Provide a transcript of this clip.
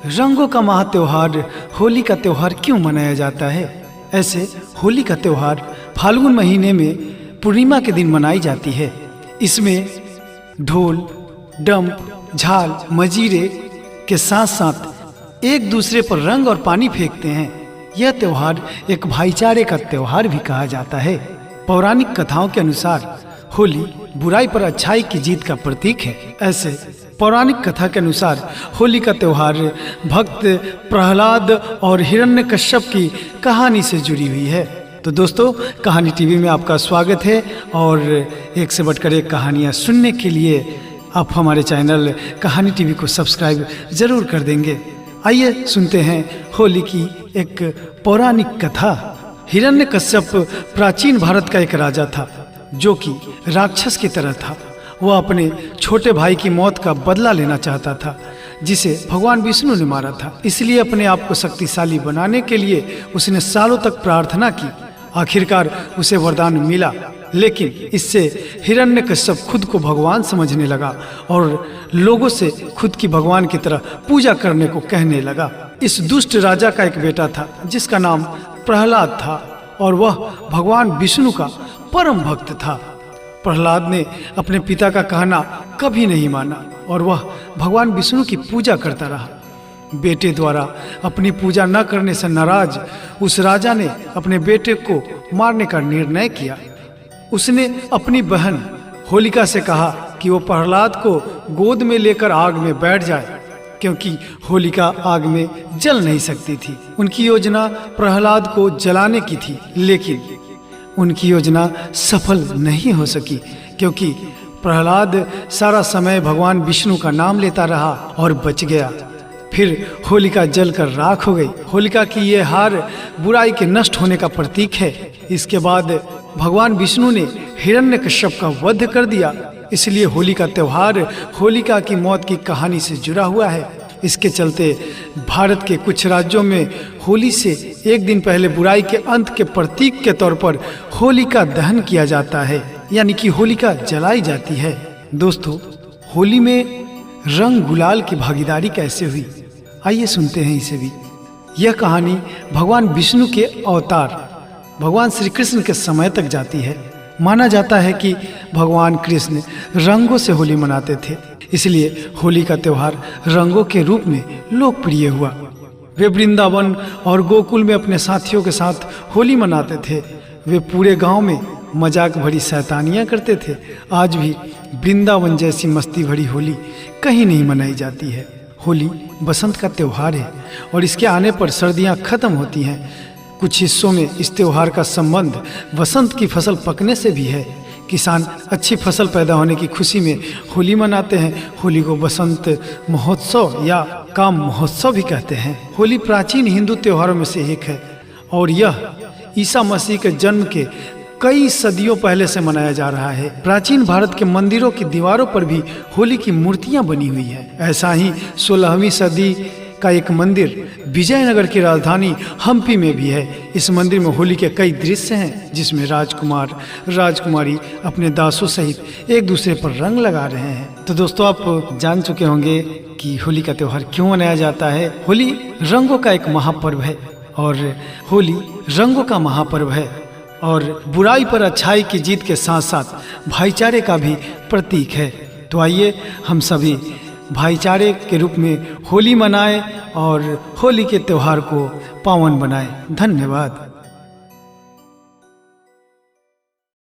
रंगों का महा त्योहार होली का त्योहार क्यों मनाया जाता है? ऐसे होली का त्योहार फाल्गुन महीने में पूर्णिमा के दिन मनाई जाती है। इसमें ढोल, डंप, झाल, मजीरे के साथ साथ एक दूसरे पर रंग और पानी फेंकते हैं। यह त्योहार एक भाईचारे का त्योहार भी कहा जाता है। पौराणिक कथाओं के अनुसार होली बुराई पर अच्छाई की जीत का प्रतीक है। ऐसे पौराणिक कथा के अनुसार होली का त्योहार भक्त प्रहलाद और हिरण्यकश्यप की कहानी से जुड़ी हुई है। तो दोस्तों, कहानी टीवी में आपका स्वागत है और एक से बढ़कर एक कहानियाँ सुनने के लिए आप हमारे चैनल कहानी टीवी को सब्सक्राइब जरूर कर देंगे। आइए सुनते हैं होली की एक पौराणिक कथा। हिरण्यकश्यप प्राचीन भारत का एक राजा था जो कि राक्षस की तरह था। वह अपने छोटे भाई की मौत का बदला लेना चाहता था जिसे भगवान विष्णु ने मारा था। इसलिए अपने आप को शक्तिशाली बनाने के लिए उसने सालों तक प्रार्थना की। आखिरकार उसे वरदान मिला, लेकिन इससे हिरण्यकश्यप खुद को भगवान समझने लगा और लोगों से खुद की भगवान की तरह पूजा करने को कहने लगा। इस दुष्ट राजा का एक बेटा था जिसका नाम प्रहलाद था और वह भगवान विष्णु का परम भक्त था। प्रहलाद ने अपने पिता का कहना कभी नहीं माना और वह भगवान विष्णु की पूजा करता रहा। बेटे द्वारा अपनी पूजा न करने से नाराज उस राजा ने अपने बेटे को मारने का निर्णय किया। उसने अपनी बहन होलिका से कहा कि वो प्रहलाद को गोद में लेकर आग में बैठ जाए, क्योंकि होलिका आग में जल नहीं सकती थी। उनकी योजना प्रहलाद को जलाने की थी, लेकिन उनकी योजना सफल नहीं हो सकी क्योंकि प्रहलाद सारा समय भगवान विष्णु का नाम लेता रहा और बच गया। फिर होलिका जलकर राख हो गई। होलिका की ये हार बुराई के नष्ट होने का प्रतीक है। इसके बाद भगवान विष्णु ने हिरण्यकश्यप का वध कर दिया। इसलिए होली का त्योहार होलिका की मौत की कहानी से जुड़ा हुआ है। इसके चलते भारत के कुछ राज्यों में होली से एक दिन पहले बुराई के अंत के प्रतीक के तौर पर होलिका दहन किया जाता है, यानी कि होलिका जलाई जाती है। दोस्तों, होली में रंग गुलाल की भागीदारी कैसे हुई, आइए सुनते हैं इसे भी। यह कहानी भगवान विष्णु के अवतार भगवान श्री कृष्ण के समय तक जाती है। माना जाता है कि भगवान कृष्ण रंगों से होली मनाते थे, इसलिए होली का त्योहार रंगों के रूप में लोकप्रिय हुआ। वे वृंदावन और गोकुल में अपने साथियों के साथ होली मनाते थे। वे पूरे गांव में मजाक भरी शैतानियां करते थे। आज भी वृंदावन जैसी मस्ती भरी होली कहीं नहीं मनाई जाती है। होली बसंत का त्योहार है और इसके आने पर सर्दियां खत्म होती हैं। कुछ हिस्सों में इस त्योहार का संबंध वसंत की फसल पकने से भी है। किसान अच्छी फसल पैदा होने की खुशी में होली मनाते हैं। होली को बसंत महोत्सव या काम महोत्सव भी कहते हैं। होली प्राचीन हिंदू त्योहारों में से एक है और यह ईसा मसीह के जन्म के कई सदियों पहले से मनाया जा रहा है। प्राचीन भारत के मंदिरों की दीवारों पर भी होली की मूर्तियां बनी हुई है। ऐसा ही 16वीं सदी का एक मंदिर विजयनगर की राजधानी हम्पी में भी है। इस मंदिर में होली के कई दृश्य हैं जिसमें राजकुमार राजकुमारी अपने दासों सहित एक दूसरे पर रंग लगा रहे हैं। तो दोस्तों, आप जान चुके होंगे कि होली का त्योहार क्यों मनाया जाता है। होली रंगों का एक महापर्व है और होली रंगों का महापर्व है और बुराई पर अच्छाई की जीत के साथ साथ भाईचारे का भी प्रतीक है। तो आइए हम सभी भाईचारे के रूप में होली मनाएं और होली के त्योहार को पावन बनाएं। धन्यवाद।